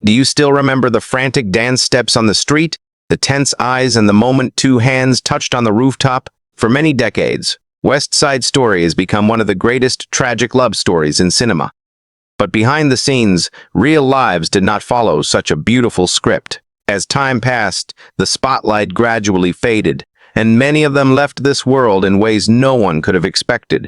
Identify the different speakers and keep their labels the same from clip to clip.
Speaker 1: Do you still remember the frantic dance steps on the street, the tense eyes, and the moment two hands touched on the rooftop? For many decades, West Side Story has become one of the greatest tragic love stories in cinema. But behind the scenes, real lives did not follow such a beautiful script. As time passed, the spotlight gradually faded, and many of them left this world in ways no one could have expected.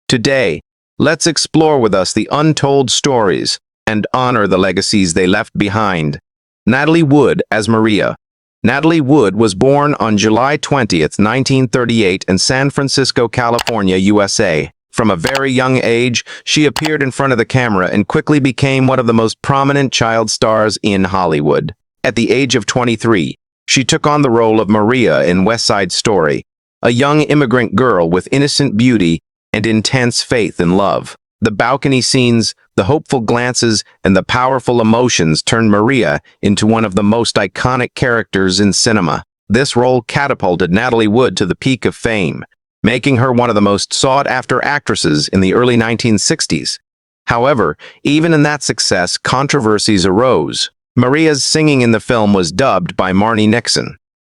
Speaker 1: Today, let's explore with us the untold stories and honor the legacies they left behind. Natalie Wood as Maria. Natalie Wood was born on July 20th, 1938 in San Francisco, California, USA. From a very young age, she appeared in front of the camera and quickly became one of the most prominent child stars in Hollywood. At the age of 23, she took on the role of Maria in West Side Story, a young immigrant girl with innocent beauty and intense faith in love. The balcony scenes, the hopeful glances, and the powerful emotions turned Maria into one of the most iconic characters in cinema. This role catapulted Natalie Wood to the peak of fame, making her one of the most sought-after actresses in the early 1960s. However, even in that success, controversies arose. Maria's singing in the film was dubbed by Marni Nixon,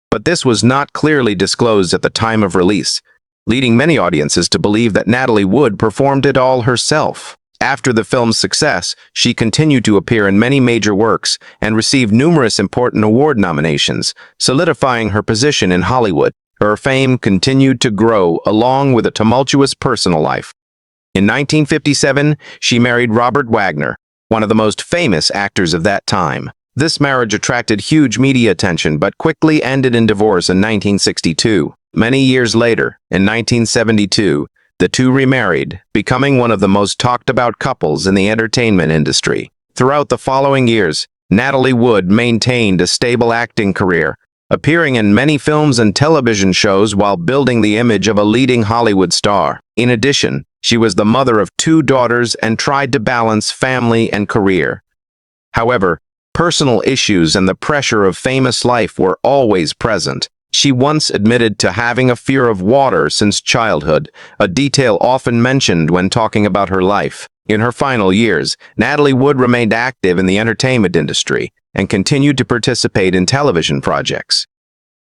Speaker 1: but this was not clearly disclosed at the time of release, leading many audiences to believe that Natalie Wood performed it all herself. After the film's success, she continued to appear in many major works and received numerous important award nominations, solidifying her position in Hollywood. Her fame continued to grow along with a tumultuous personal life. In 1957, she married Robert Wagner, one of the most famous actors of that time. This marriage attracted huge media attention but quickly ended in divorce in 1962. Many years later, in 1972, the two remarried, becoming one of the most talked-about couples in the entertainment industry. Throughout the following years, Natalie Wood maintained a stable acting career, appearing in many films and television shows while building the image of a leading Hollywood star. In addition, she was the mother of two daughters and tried to balance family and career. However, personal issues and the pressure of famous life were always present. She once admitted to having a fear of water since childhood, a detail often mentioned when talking about her life. In her final years, Natalie Wood remained active in the entertainment industry and continued to participate in television projects.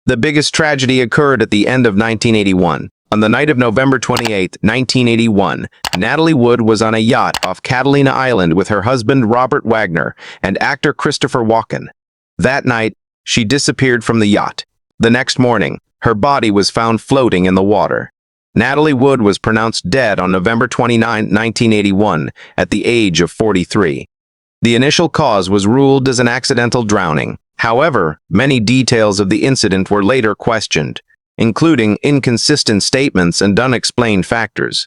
Speaker 1: The biggest tragedy occurred at the end of 1981. On the night of November 28, 1981, Natalie Wood was on a yacht off Catalina Island with her husband Robert Wagner and actor Christopher Walken. That night, she disappeared from the yacht. The next morning, her body was found floating in the water. Natalie Wood was pronounced dead on November 29, 1981, at the age of 43. The initial cause was ruled as an accidental drowning. However, many details of the incident were later questioned, including inconsistent statements and unexplained factors.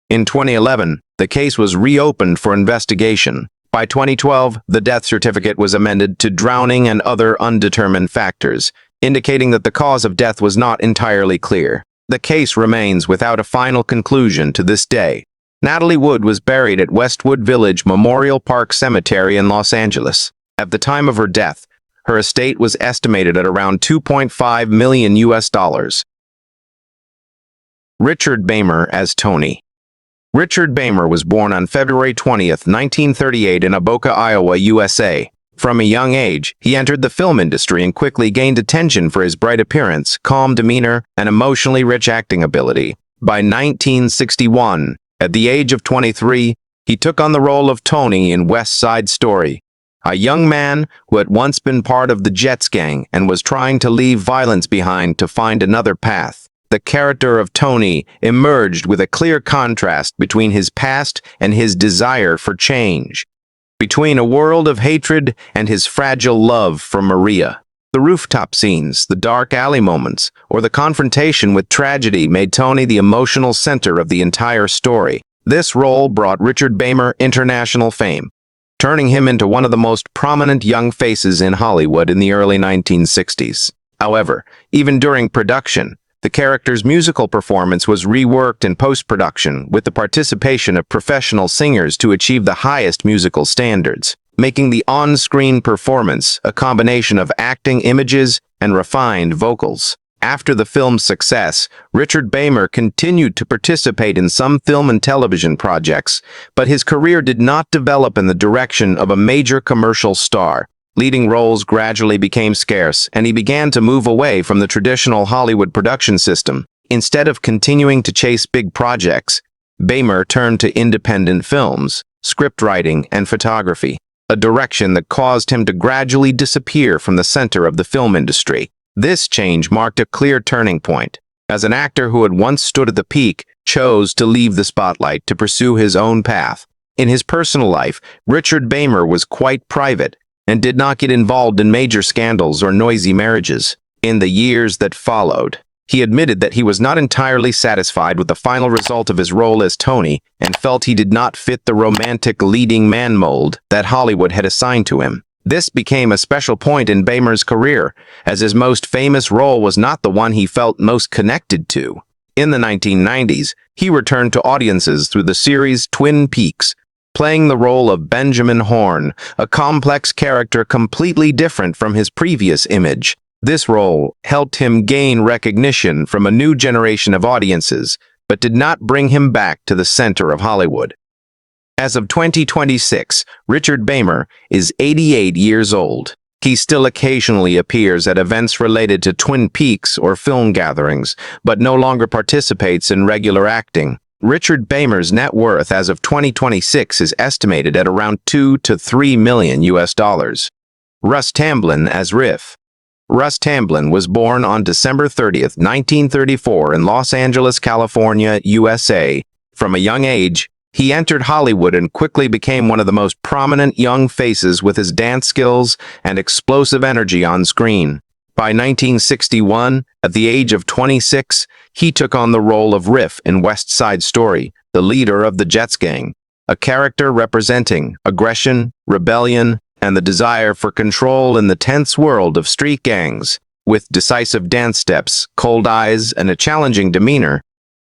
Speaker 1: In 2011, the case was reopened for investigation. By 2012, the death certificate was amended to drowning and other undetermined factors, indicating that the cause of death was not entirely clear. The case remains without a final conclusion to this day. Natalie Wood was buried at Westwood Village Memorial Park Cemetery in Los Angeles. At the time of her death, her estate was estimated at around $2.5 million US. Richard Beymer as Tony. Richard Beymer was born on February 20, 1938 in Avoca, Iowa, USA. From a young age, he entered the film industry and quickly gained attention for his bright appearance, calm demeanor, and emotionally rich acting ability. By 1961, at the age of 23, he took on the role of Tony in West Side Story, a young man who had once been part of the Jets gang and was trying to leave violence behind to find another path. The character of Tony emerged with a clear contrast between his past and his desire for change, between a world of hatred and his fragile love for Maria. The rooftop scenes, the dark alley moments, or the confrontation with tragedy made Tony the emotional center of the entire story. This role brought Richard Beymer international fame, turning him into one of the most prominent young faces in Hollywood in the early 1960s. However, even during production, the character's musical performance was reworked in post-production with the participation of professional singers to achieve the highest musical standards, making the on-screen performance a combination of acting images and refined vocals. After the film's success, Richard Beymer continued to participate in some film and television projects, but his career did not develop in the direction of a major commercial star. Leading roles gradually became scarce, and he began to move away from the traditional Hollywood production system. Instead of continuing to chase big projects, Beymer turned to independent films, script writing, and photography, a direction that caused him to gradually disappear from the center of the film industry. This change marked a clear turning point, as an actor who had once stood at the peak chose to leave the spotlight to pursue his own path. In his personal life, Richard Beymer was quite private and did not get involved in major scandals or noisy marriages. In the years that followed, he admitted that he was not entirely satisfied with the final result of his role as Tony and felt he did not fit the romantic leading man mold that Hollywood had assigned to him. This became a special point in Beymer's career, as his most famous role was not the one he felt most connected to. In the 1990s, he returned to audiences through the series Twin Peaks, playing the role of Benjamin Horne, a complex character completely different from his previous image. This role helped him gain recognition from a new generation of audiences, but did not bring him back to the center of Hollywood. As of 2026, Richard Beymer is 88 years old. He still occasionally appears at events related to Twin Peaks or film gatherings, but no longer participates in regular acting. Richard Beymer's net worth as of 2026 is estimated at around $2 to $3 million. Russ Tamblyn as Riff. Russ Tamblyn was born on December 30, 1934 in Los Angeles, California, USA. From a young age, he entered Hollywood and quickly became one of the most prominent young faces with his dance skills and explosive energy on screen. By 1961, at the age of 26, he took on the role of Riff in West Side Story, the leader of the Jets gang, a character representing aggression, rebellion, and the desire for control in the tense world of street gangs. With decisive dance steps, cold eyes, and a challenging demeanor,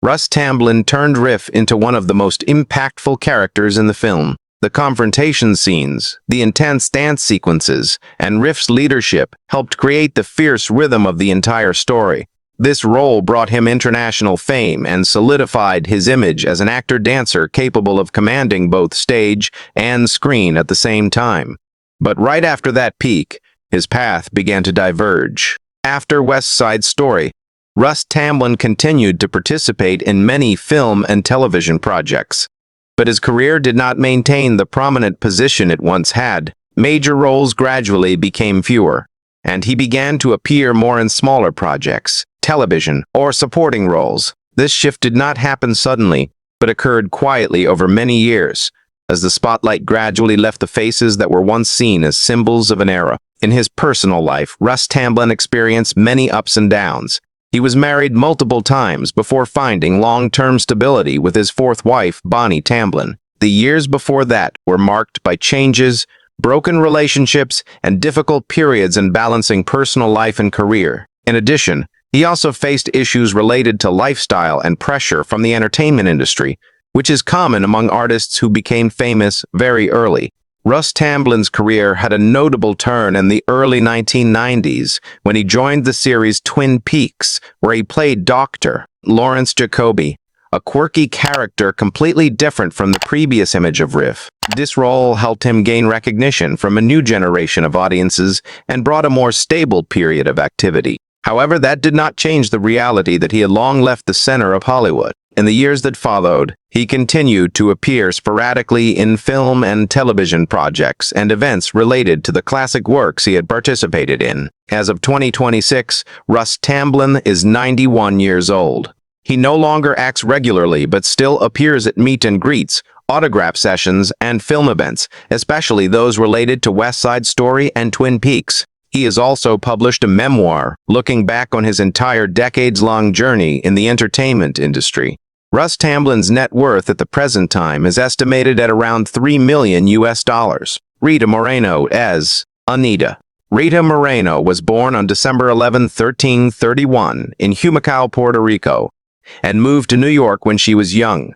Speaker 1: Russ Tamblyn turned Riff into one of the most impactful characters in the film. The confrontation scenes, the intense dance sequences, and Riff's leadership helped create the fierce rhythm of the entire story. This role brought him international fame and solidified his image as an actor-dancer capable of commanding both stage and screen at the same time. But right after that peak, his path began to diverge. After West Side Story, Russ Tamblyn continued to participate in many film and television projects, but his career did not maintain the prominent position it once had. Major roles gradually became fewer, and he began to appear more in smaller projects, television, or supporting roles. This shift did not happen suddenly, but occurred quietly over many years, as the spotlight gradually left the faces that were once seen as symbols of an era. In his personal life, Russ Tamblyn experienced many ups and downs. He was married multiple times before finding long-term stability with his fourth wife, Bonnie Tamblyn. The years before that were marked by changes, broken relationships, and difficult periods in balancing personal life and career. In addition, he also faced issues related to lifestyle and pressure from the entertainment industry, which is common among artists who became famous very early. Russ Tamblyn's career had a notable turn in the early 1990s when he joined the series Twin Peaks, where he played Dr. Lawrence Jacoby, a quirky character completely different from the previous image of Riff. This role helped him gain recognition from a new generation of audiences and brought a more stable period of activity. However, that did not change the reality that he had long left the center of Hollywood. In the years that followed, he continued to appear sporadically in film and television projects and events related to the classic works he had participated in. As of 2026, Russ Tamblyn is 91 years old. He no longer acts regularly but still appears at meet and greets, autograph sessions, and film events, especially those related to West Side Story and Twin Peaks. He has also published a memoir looking back on his entire decades-long journey in the entertainment industry. Russ Tamblyn's net worth at the present time is estimated at around $3 million. Rita Moreno as Anita. Rita Moreno was born on December 11, 1331 in Humacao, Puerto Rico, and moved to New York when she was young.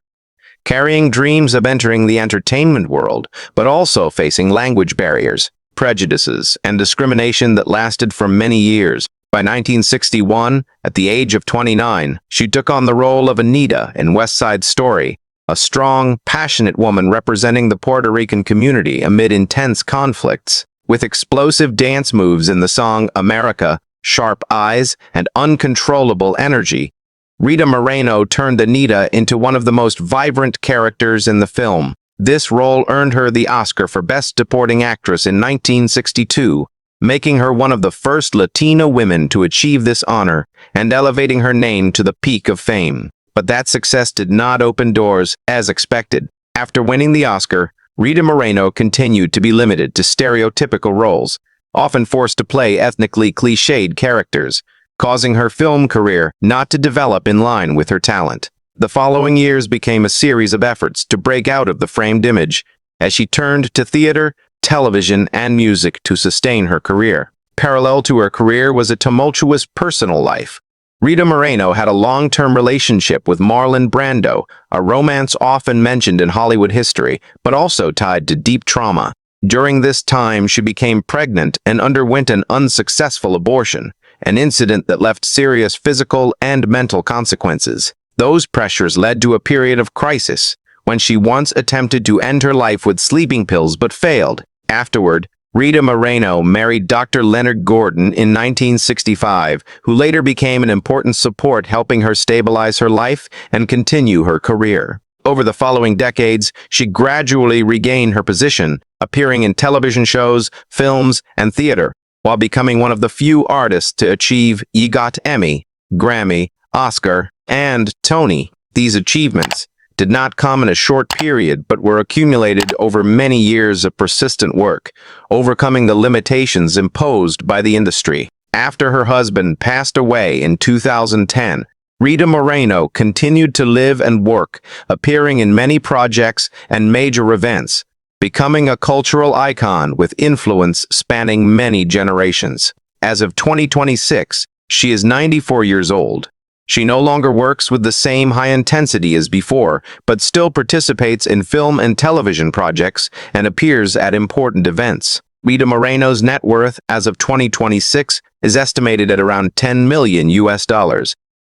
Speaker 1: Carrying dreams of entering the entertainment world, but also facing language barriers, prejudices, and discrimination that lasted for many years. By 1961, at the age of 29, she took on the role of Anita in West Side Story, a strong, passionate woman representing the Puerto Rican community amid intense conflicts. With explosive dance moves in the song America, sharp eyes, and uncontrollable energy, Rita Moreno turned Anita into one of the most vibrant characters in the film. This role earned her the Oscar for Best Supporting Actress in 1962, making her one of the first Latina women to achieve this honor and elevating her name to the peak of fame. But that success did not open doors as expected. After winning the Oscar, Rita Moreno continued to be limited to stereotypical roles, often forced to play ethnically cliched characters, causing her film career not to develop in line with her talent. The following years became a series of efforts to break out of the framed image as she turned to theater, television, and music to sustain her career. Parallel to her career was a tumultuous personal life. Rita Moreno had a long-term relationship with Marlon Brando, a romance often mentioned in Hollywood history, but also tied to deep trauma. During this time, she became pregnant and underwent an unsuccessful abortion, an incident that left serious physical and mental consequences. Those pressures led to a period of crisis, when she once attempted to end her life with sleeping pills but failed. Afterward, Rita Moreno married Dr. Leonard Gordon in 1965, who later became an important support helping her stabilize her life and continue her career. Over the following decades, she gradually regained her position, appearing in television shows, films, and theater, while becoming one of the few artists to achieve EGOT Emmy, Grammy, Oscar, and Tony. These achievements did not come in a short period but were accumulated over many years of persistent work, overcoming the limitations imposed by the industry. After her husband passed away in 2010, Rita Moreno continued to live and work, appearing in many projects and major events, becoming a cultural icon with influence spanning many generations. As of 2026, she is 94 years old. She no longer works with the same high intensity as before, but still participates in film and television projects and appears at important events. Rita Moreno's net worth as of 2026 is estimated at around $10 million.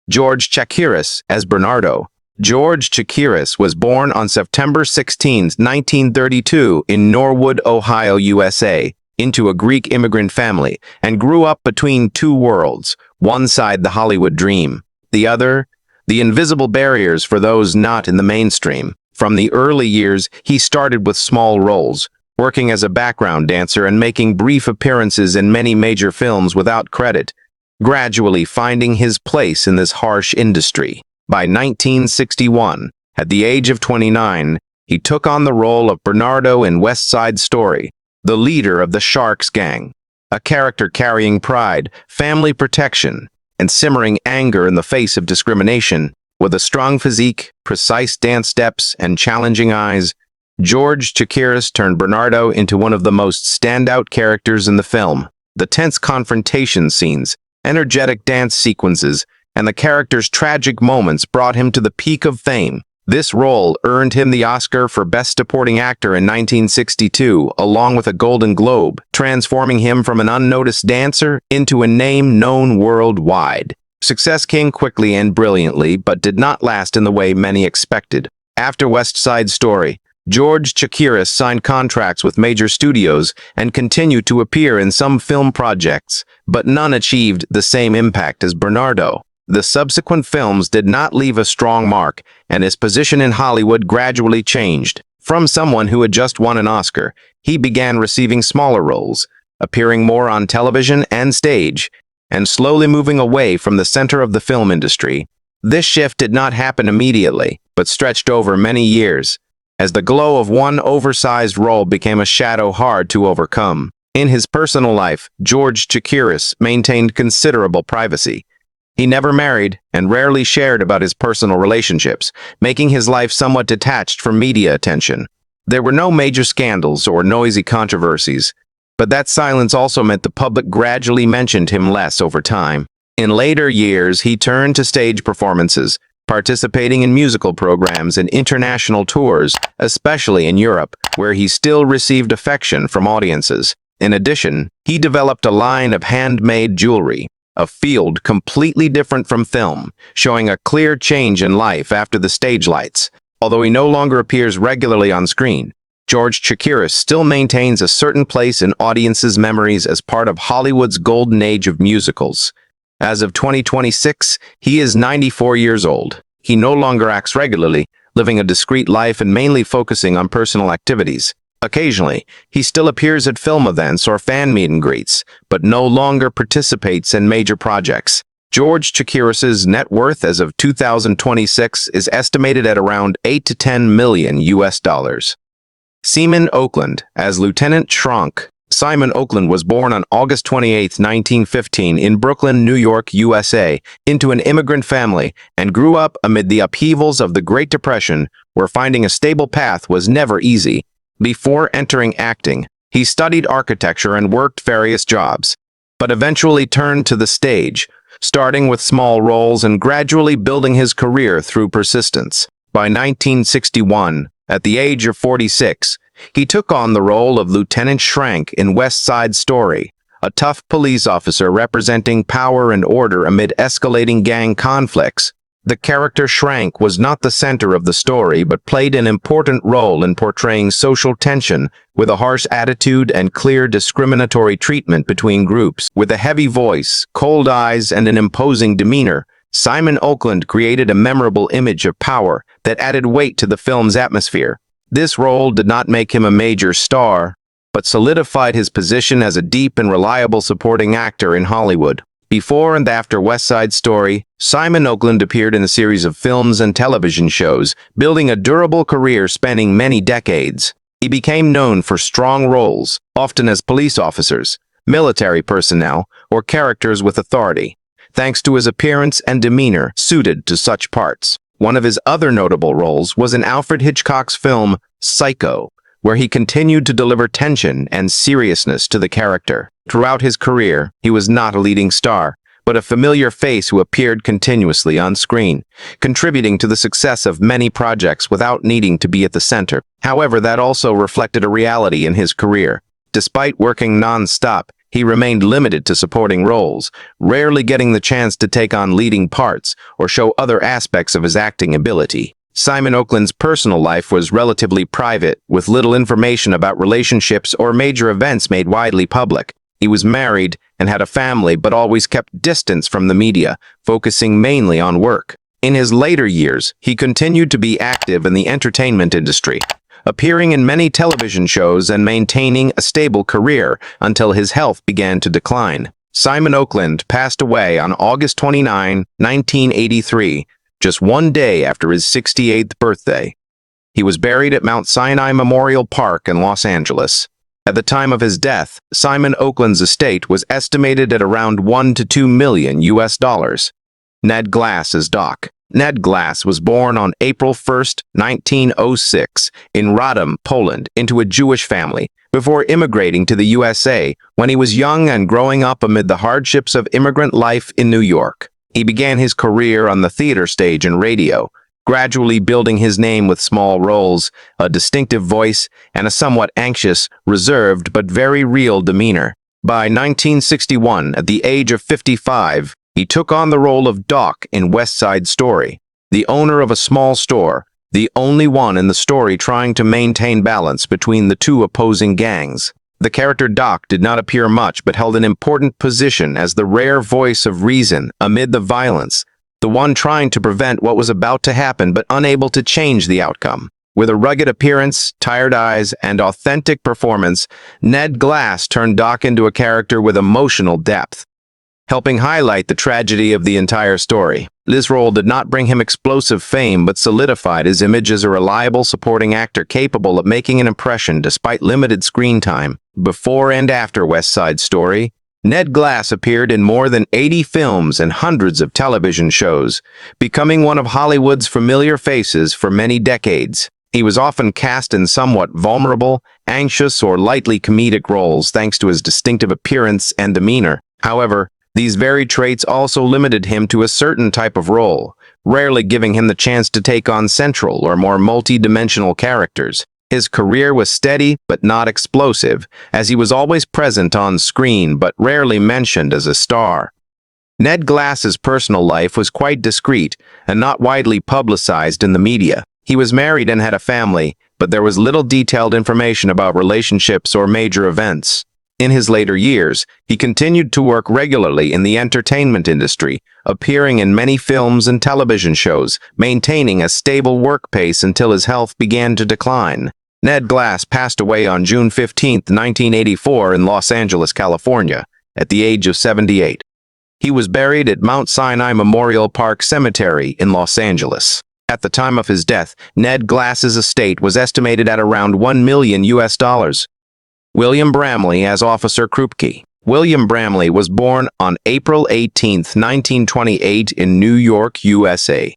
Speaker 1: George Chakiris as Bernardo. George Chakiris was born on September 16, 1932 in Norwood, Ohio, USA, into a Greek immigrant family and grew up between two worlds, one side the Hollywood dream, the other, the invisible barriers for those not in the mainstream. From the early years, he started with small roles, working as a background dancer and making brief appearances in many major films without credit, gradually finding his place in this harsh industry. By 1961, at the age of 29, he took on the role of Bernardo in West Side Story, the leader of the Sharks gang, a character carrying pride, family protection, and simmering anger in the face of discrimination. With a strong physique, precise dance steps, and challenging eyes, George Chakiris turned Bernardo into one of the most standout characters in the film. The tense confrontation scenes, energetic dance sequences, and the character's tragic moments brought him to the peak of fame. This role earned him the Oscar for Best Supporting Actor in 1962, along with a Golden Globe, transforming him from an unnoticed dancer into a name known worldwide. Success came quickly and brilliantly, but did not last in the way many expected. After West Side Story, George Chakiris signed contracts with major studios and continued to appear in some film projects, but none achieved the same impact as Bernardo. The subsequent films did not leave a strong mark, and his position in Hollywood gradually changed. From someone who had just won an Oscar, he began receiving smaller roles, appearing more on television and stage, and slowly moving away from the center of the film industry. This shift did not happen immediately, but stretched over many years, as the glow of one oversized role became a shadow hard to overcome. In his personal life, George Chakiris maintained considerable privacy. He never married and rarely shared about his personal relationships, making his life somewhat detached from media attention. There were no major scandals or noisy controversies, but that silence also meant the public gradually mentioned him less over time. In later years, he turned to stage performances, participating in musical programs and international tours, especially in Europe, where he still received affection from audiences. In addition, he developed a line of handmade jewelry, a field completely different from film, showing a clear change in life after the stage lights. Although he no longer appears regularly on screen, George Chakiris still maintains a certain place in audiences' memories as part of Hollywood's golden age of musicals. As of 2026, he is 94 years old. He no longer acts regularly, living a discreet life and mainly focusing on personal activities. Occasionally, he still appears at film events or fan meet and greets, but no longer participates in major projects. George Chakiris's net worth as of 2026 is estimated at around 8 to 10 million US dollars. Seaman Oakland as Lieutenant Schrank. Simon Oakland was born on August 28, 1915 in Brooklyn, New York, USA, into an immigrant family and grew up amid the upheavals of the Great Depression, where finding a stable path was never easy. Before entering acting, he studied architecture and worked various jobs, but eventually turned to the stage, starting with small roles and gradually building his career through persistence. By 1961, at the age of 46, he took on the role of Lieutenant Schrank in West Side Story, a tough police officer representing power and order amid escalating gang conflicts. The character Schrank was not the center of the story but played an important role in portraying social tension with a harsh attitude and clear discriminatory treatment between groups. With a heavy voice, cold eyes, and an imposing demeanor, Simon Oakland created a memorable image of power that added weight to the film's atmosphere. This role did not make him a major star, but solidified his position as a deep and reliable supporting actor in Hollywood. Before and after West Side Story, Simon Oakland appeared in a series of films and television shows, building a durable career spanning many decades. He became known for strong roles, often as police officers, military personnel, or characters with authority, thanks to his appearance and demeanor suited to such parts. One of his other notable roles was in Alfred Hitchcock's film Psycho, where he continued to deliver tension and seriousness to the character. Throughout his career, he was not a leading star, but a familiar face who appeared continuously on screen, contributing to the success of many projects without needing to be at the center. However, that also reflected a reality in his career. Despite working non-stop, he remained limited to supporting roles, rarely getting the chance to take on leading parts or show other aspects of his acting ability. Simon Oakland's personal life was relatively private, with little information about relationships or major events made widely public. He was married and had a family, but always kept distance from the media, focusing mainly on work. In his later years, he continued to be active in the entertainment industry, appearing in many television shows and maintaining a stable career until his health began to decline. Simon Oakland passed away on August 29, 1983, just one day after his 68th birthday. He was buried at Mount Sinai Memorial Park in Los Angeles. At the time of his death, Simon Oakland's estate was estimated at around 1 to 2 million US dollars. Ned Glass as Doc. Ned Glass was born on April 1, 1906, in Radom, Poland, into a Jewish family, before immigrating to the USA when he was young and growing up amid the hardships of immigrant life in New York. He began his career on the theater stage and radio, gradually building his name with small roles, a distinctive voice, and a somewhat anxious, reserved but very real demeanor. By 1961, at the age of 55, he took on the role of Doc in West Side Story, the owner of a small store, the only one in the story trying to maintain balance between the two opposing gangs. The character Doc did not appear much but held an important position as the rare voice of reason amid the violence, the one trying to prevent what was about to happen but unable to change the outcome. With a rugged appearance, tired eyes, and authentic performance, Ned Glass turned Doc into a character with emotional depth, helping highlight the tragedy of the entire story. This role did not bring him explosive fame but solidified his image as a reliable supporting actor capable of making an impression despite limited screen time. Before and after West Side Story, Ned Glass appeared in more than 80 films and hundreds of television shows, becoming one of Hollywood's familiar faces for many decades. He was often cast in somewhat vulnerable, anxious, or lightly comedic roles thanks to his distinctive appearance and demeanor. However, these varied traits also limited him to a certain type of role, rarely giving him the chance to take on central or more multi-dimensional characters. His career was steady but not explosive, as he was always present on screen but rarely mentioned as a star. Ned Glass's personal life was quite discreet and not widely publicized in the media. He was married and had a family, but there was little detailed information about relationships or major events. In his later years, he continued to work regularly in the entertainment industry, appearing in many films and television shows, maintaining a stable work pace until his health began to decline. Ned Glass passed away on June 15, 1984 in Los Angeles, California, at the age of 78. He was buried at Mount Sinai Memorial Park Cemetery in Los Angeles. At the time of his death, Ned Glass's estate was estimated at around $1 million. William Bramley as Officer Krupke. William Bramley was born on April 18, 1928 in New York, USA.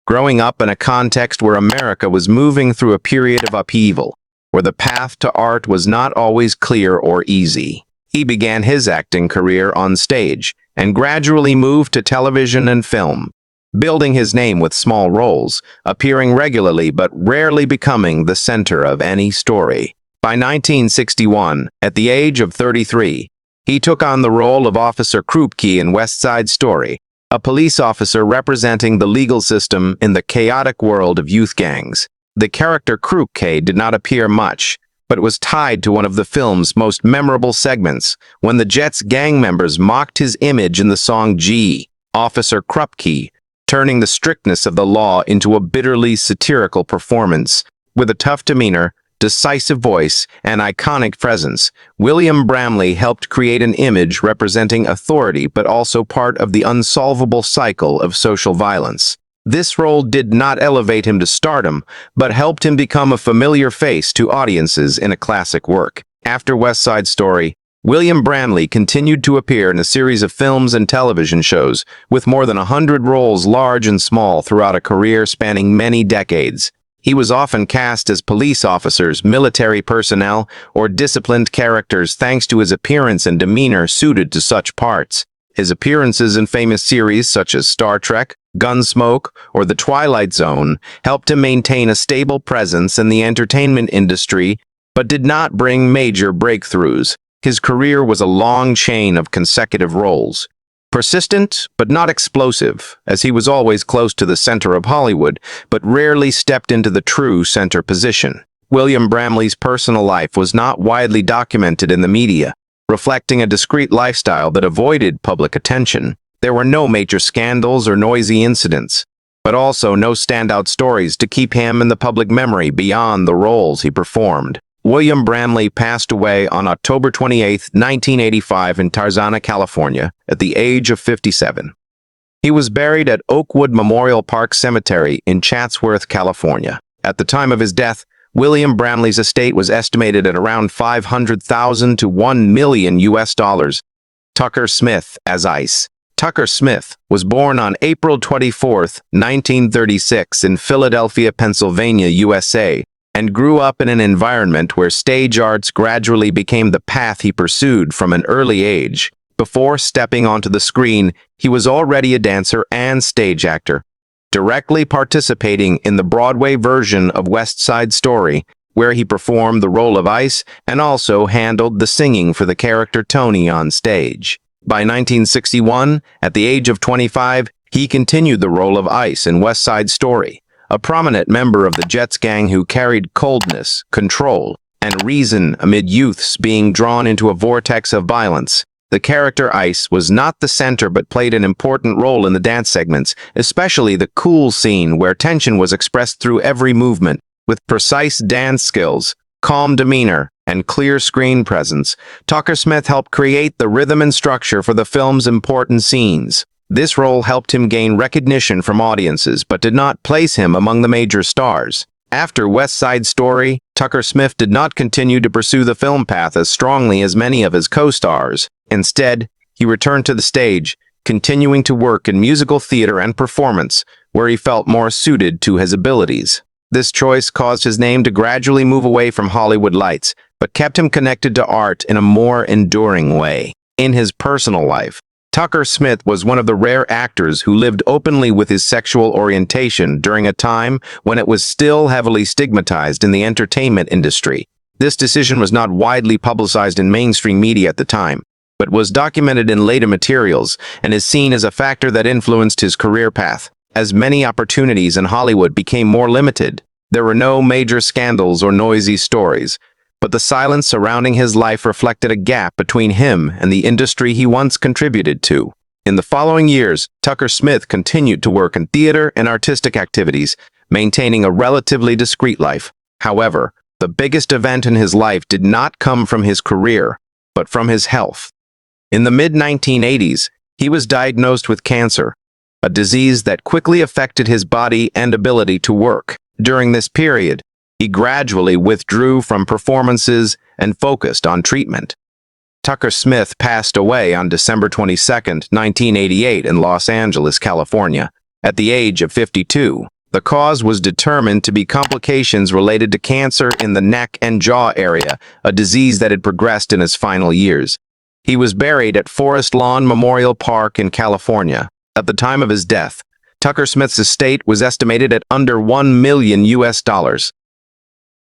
Speaker 1: Growing up in a context where America was moving through a period of upheaval, where the path to art was not always clear or easy, he began his acting career on stage and gradually moved to television and film, building his name with small roles, appearing regularly but rarely becoming the center of any story. By 1961, at the age of 33, he took on the role of Officer Krupke in West Side Story, a police officer representing the legal system in the chaotic world of youth gangs. The character Krupke did not appear much, but was tied to one of the film's most memorable segments, when the Jets gang members mocked his image in the song G. Officer Krupke, turning the strictness of the law into a bitterly satirical performance. With a tough demeanor, decisive voice, and iconic presence, William Bramley helped create an image representing authority but also part of the unsolvable cycle of social violence. This role did not elevate him to stardom, but helped him become a familiar face to audiences in a classic work. After West Side Story, William Bramley continued to appear in a series of films and television shows, with more than 100 roles large and small throughout a career spanning many decades. He was often cast as police officers, military personnel, or disciplined characters thanks to his appearance and demeanor suited to such parts. His appearances in famous series such as Star Trek, Gunsmoke, or The Twilight Zone helped him maintain a stable presence in the entertainment industry, but did not bring major breakthroughs. His career was a long chain of consecutive roles. Persistent, but not explosive, as he was always close to the center of Hollywood, but rarely stepped into the true center position. William Bramley's personal life was not widely documented in the media, reflecting a discreet lifestyle that avoided public attention. There were no major scandals or noisy incidents, but also no standout stories to keep him in the public memory beyond the roles he performed. William Bramley passed away on October 28, 1985 in Tarzana, California, at the age of 57. He was buried at Oakwood Memorial Park Cemetery in Chatsworth, California. At the time of his death, William Bramley's estate was estimated at around $500,000 to $1 million. Tucker Smith as Ice. Tucker Smith was born on April 24, 1936 in Philadelphia, Pennsylvania, USA, and grew up in an environment where stage arts gradually became the path he pursued from an early age. Before stepping onto the screen, he was already a dancer and stage actor, directly participating in the Broadway version of West Side Story, where he performed the role of Ice and also handled the singing for the character Tony on stage. By 1961, at the age of 25, he continued the role of Ice in West Side Story, a prominent member of the Jets gang who carried coldness, control, and reason amid youths being drawn into a vortex of violence. The character Ice was not the center but played an important role in the dance segments, especially the cool scene where tension was expressed through every movement. With precise dance skills, calm demeanor, and clear screen presence, Tucker Smith helped create the rhythm and structure for the film's important scenes. This role helped him gain recognition from audiences but did not place him among the major stars. After West Side Story, Tucker Smith did not continue to pursue the film path as strongly as many of his co-stars. Instead, he returned to the stage, continuing to work in musical theater and performance, where he felt more suited to his abilities. This choice caused his name to gradually move away from Hollywood lights, but kept him connected to art in a more enduring way. In his personal life, Tucker Smith was one of the rare actors who lived openly with his sexual orientation during a time when it was still heavily stigmatized in the entertainment industry. This decision was not widely publicized in mainstream media at the time, but was documented in later materials and is seen as a factor that influenced his career path. As many opportunities in Hollywood became more limited, there were no major scandals or noisy stories, but the silence surrounding his life reflected a gap between him and the industry he once contributed to. In the following years, Tucker Smith continued to work in theater and artistic activities, maintaining a relatively discreet life. However, the biggest event in his life did not come from his career, but from his health. In the mid-1980s, he was diagnosed with cancer, a disease that quickly affected his body and ability to work. During this period, he gradually withdrew from performances and focused on treatment. Tucker Smith passed away on December 22, 1988 in Los Angeles, California, at the age of 52. The cause was determined to be complications related to cancer in the neck and jaw area, a disease that had progressed in his final years. He was buried at Forest Lawn Memorial Park in California. At the time of his death, Tucker Smith's estate was estimated at under $1 million.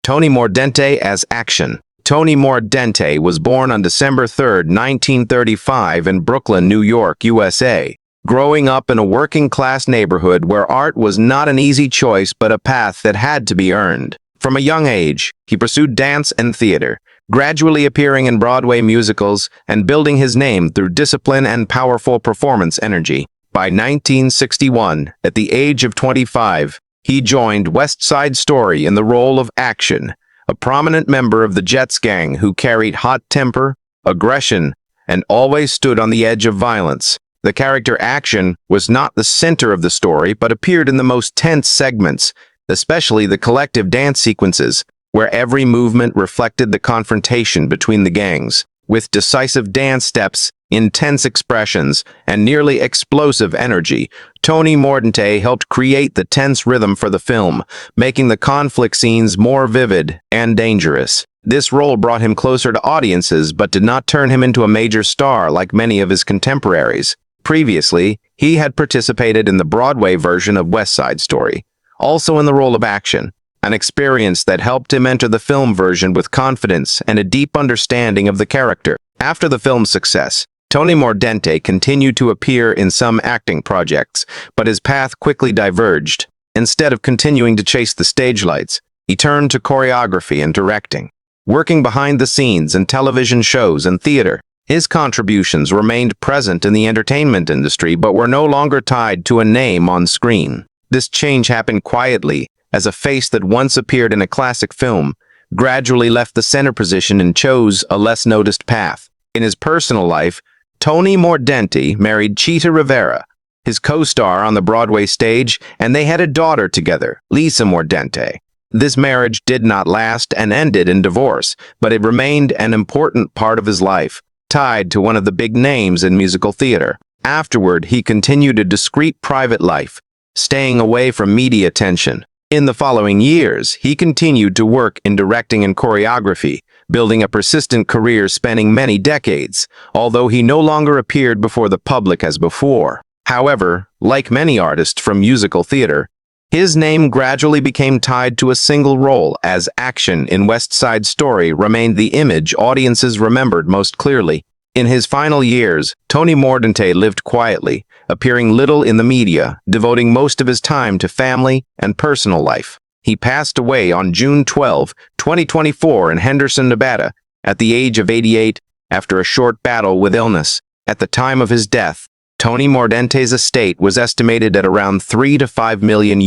Speaker 1: Tony Mordente as action. Tony Mordente was born on December 3, 1935 in Brooklyn, New York, USA. Growing up in a working-class neighborhood where art was not an easy choice but a path that had to be earned. From a young age, he pursued dance and theater, gradually appearing in Broadway musicals and building his name through discipline and powerful performance energy. By 1961, at the age of 25, he joined West Side Story in the role of Action, a prominent member of the Jets gang who carried hot temper, aggression, and always stood on the edge of violence. The character Action was not the center of the story but appeared in the most tense segments, especially the collective dance sequences, where every movement reflected the confrontation between the gangs. With decisive dance steps, intense expressions, and nearly explosive energy, Tony Mordente helped create the tense rhythm for the film, making the conflict scenes more vivid and dangerous. This role brought him closer to audiences but did not turn him into a major star like many of his contemporaries. Previously, he had participated in the Broadway version of West Side Story, also in the role of Action, an experience that helped him enter the film version with confidence and a deep understanding of the character. After the film's success, Tony Mordente continued to appear in some acting projects, but his path quickly diverged. Instead of continuing to chase the stage lights, he turned to choreography and directing. Working behind the scenes in television shows and theater, his contributions remained present in the entertainment industry but were no longer tied to a name on screen. This change happened quietly, as a face that once appeared in a classic film gradually left the center position and chose a less noticed path. In his personal life, Tony Mordente married Chita Rivera, his co-star on the Broadway stage, and they had a daughter together, Lisa Mordente. This marriage did not last and ended in divorce, but it remained an important part of his life, tied to one of the big names in musical theater. Afterward, he continued a discreet private life, staying away from media attention. In the following years, he continued to work in directing and choreography, building a persistent career spanning many decades, although he no longer appeared before the public as before. However, like many artists from musical theater, his name gradually became tied to a single role, as Action in West Side Story remained the image audiences remembered most clearly. In his final years, Tony Mordente lived quietly, appearing little in the media, devoting most of his time to family and personal life. He passed away on June 12, 2024 in Henderson, Nevada, at the age of 88, after a short battle with illness. At the time of his death, Tony Mordente's estate was estimated at around $3 to $5 million.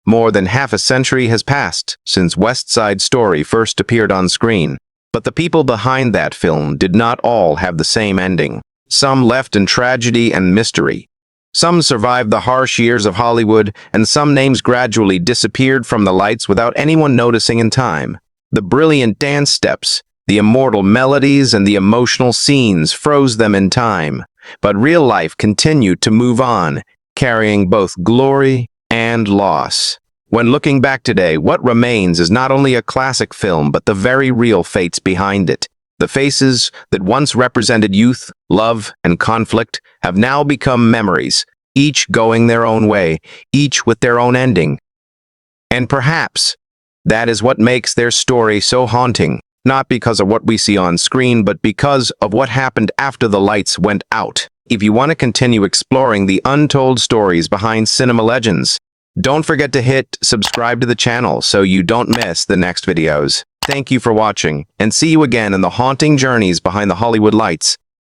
Speaker 1: More than half a century has passed since West Side Story first appeared on screen. But the people behind that film did not all have the same ending. Some left in tragedy and mystery. Some survived the harsh years of Hollywood, and some names gradually disappeared from the lights without anyone noticing in time. The brilliant dance steps, the immortal melodies, and the emotional scenes froze them in time. But real life continued to move on, carrying both glory and loss. When looking back today, what remains is not only a classic film, but the very real fates behind it. The faces that once represented youth, love, and conflict have now become memories, each going their own way, each with their own ending. And perhaps that is what makes their story so haunting. not because of what we see on screen, but because of what happened after the lights went out. If you want to continue exploring the untold stories behind cinema legends, don't forget to hit subscribe to the channel so you don't miss the next videos. Thank you for watching, and see you again in the haunting journeys behind the Hollywood lights.